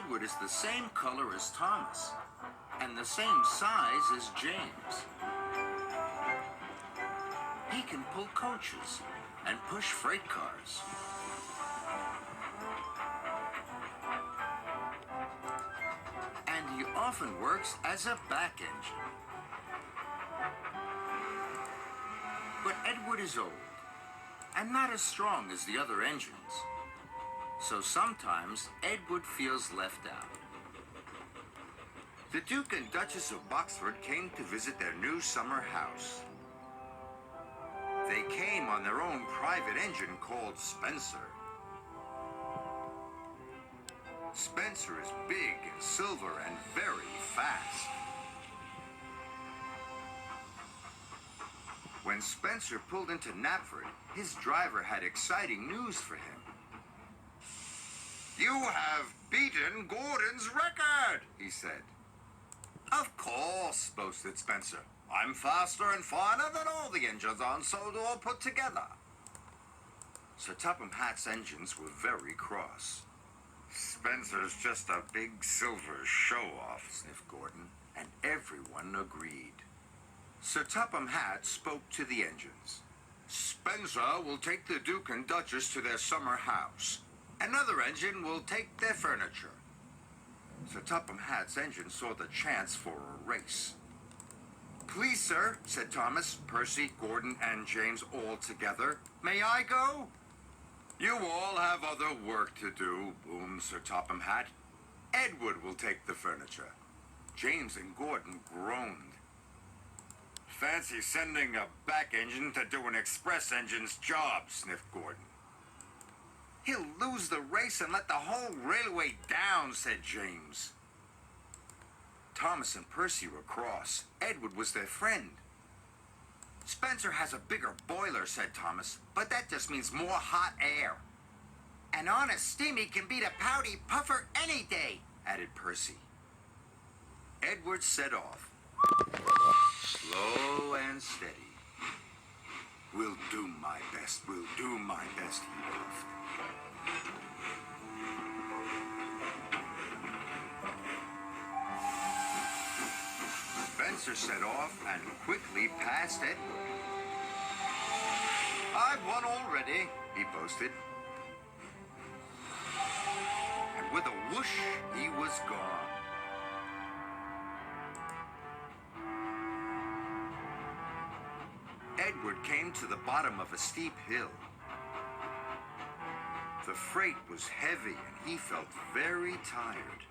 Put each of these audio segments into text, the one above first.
Edward is the same color as Thomas and the same size as James. He can pull coaches and push freight cars. And he often works as a back engine. But Edward is old and not as strong as the other engines. So sometimes Edward feels left out. The Duke and Duchess of Boxford came to visit their new summer house. They came on their own private engine called Spencer. Spencer is big and silver and very fast. When Spencer pulled into Knapford, his driver had exciting news for him. "You have beaten Gordon's record," he said. "Of course," boasted Spencer. "I'm faster and finer than all the engines on Sodor put together." Sir Topham Hatt's engines were very cross. "Spencer's just a big silver show-off," sniffed Gordon, and everyone agreed. Sir Topham Hatt spoke to the engines. "Spencer will take the Duke and Duchess to their summer house. Another engine will take their furniture." Sir Topham Hatt's engine saw the chance for a race. "Please, sir," said Thomas, Percy, Gordon, and James all together. "May I go?" "You all have other work to do," boomed Sir Topham Hatt. "Edward will take the furniture." James and Gordon groaned. "Fancy sending a back engine to do an express engine's job," sniffed Gordon. "He'll lose the race and let the whole railway down," said James. Thomas and Percy were cross. Edward was their friend. "Spencer has a bigger boiler," said Thomas, "but that just means more hot air." "An honest steamy can beat a pouty puffer any day," added Percy. Edward set off. Slow and steady. "We'll do my best, we'll do my best," he puffed. Spencer set off and quickly passed Edward. "I've won already," he boasted. And with a whoosh, he was gone. Edward came to the bottom of a steep hill. The freight was heavy and he felt very tired.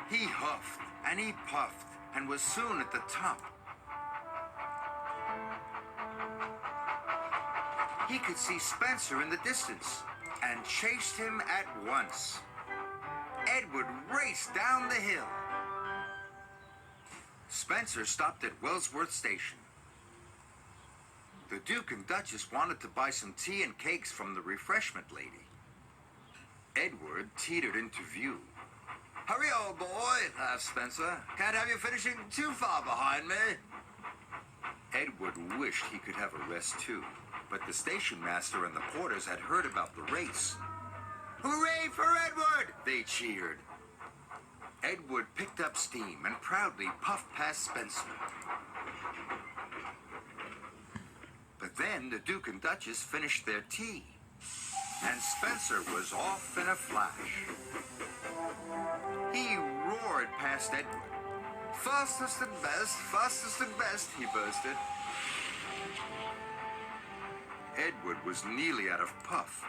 He huffed and he puffed and was soon at the top. He could see Spencer in the distance and chased him at once. Edward raced down the hill. Spencer stopped at Wellsworth Station. The Duke and Duchess wanted to buy some tea and cakes from the refreshment lady. Edward teetered into view. "Hurry, old boy," laughed Spencer. "Can't have you finishing too far behind me." Edward wished he could have a rest too, but the station master and the porters had heard about the race. "Hooray for Edward!" they cheered. Edward picked up steam and proudly puffed past Spencer. But then the Duke and Duchess finished their tea, and Spencer was off in a flash. He roared past Edward. "Fastest and best," he boasted. Edward was nearly out of puff.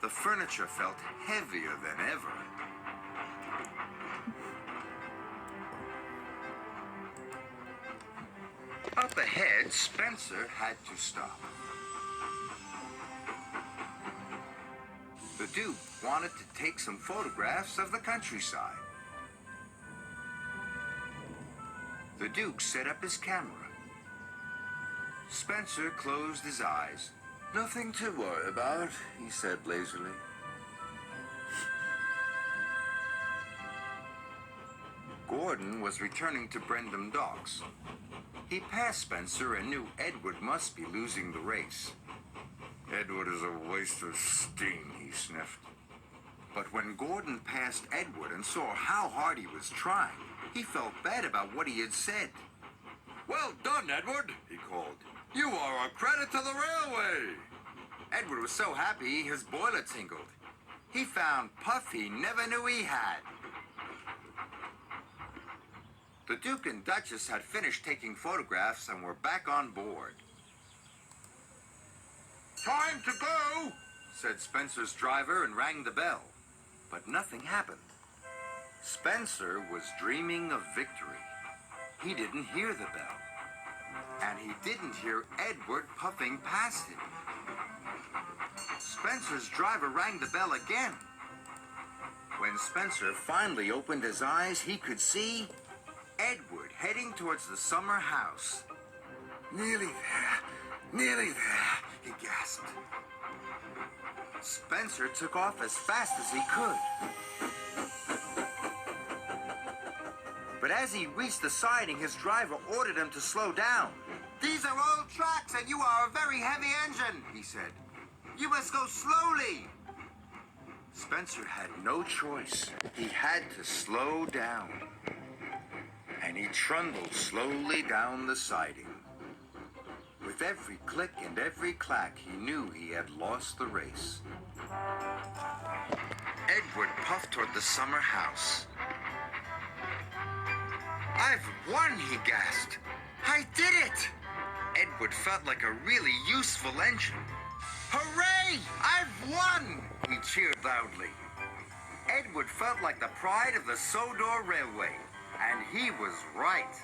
The furniture felt heavier than ever. Up ahead, Spencer had to stop. The Duke wanted to take some photographs of the countryside. The Duke set up his camera. Spencer closed his eyes. "Nothing to worry about," he said lazily. Gordon was returning to Brendam Docks. He passed Spencer and knew Edward must be losing the race. Edward is a waste of steam, he sniffed. But when Gordon passed Edward and saw how hard he was trying, he felt bad about what he had said. Well done, Edward, he called. You are a credit to the railway. Edward was so happy his boiler tingled. He found puff he never knew he had. The Duke and Duchess had finished taking photographs and were back on board. Time to go, said Spencer's driver and rang the bell. But nothing happened. Spencer was dreaming of victory. He didn't hear the bell. And he didn't hear Edward puffing past him. Spencer's driver rang the bell again. When Spencer finally opened his eyes, he could see Edward heading towards the summer house. Nearly there, he gasped. Spencer took off as fast as he could. But as he reached the siding, his driver ordered him to slow down. "These are old tracks and you are a very heavy engine," he said. "You must go slowly." Spencer had no choice. He had to slow down. And he trundled slowly down the siding. With every click and every clack, he knew he had lost the race. Edward puffed toward the summer house. "I've won," he gasped. "I did it!" Edward felt like a really useful engine. "Hooray! I've won!" he cheered loudly. Edward felt like the pride of the Sodor Railway, and he was right.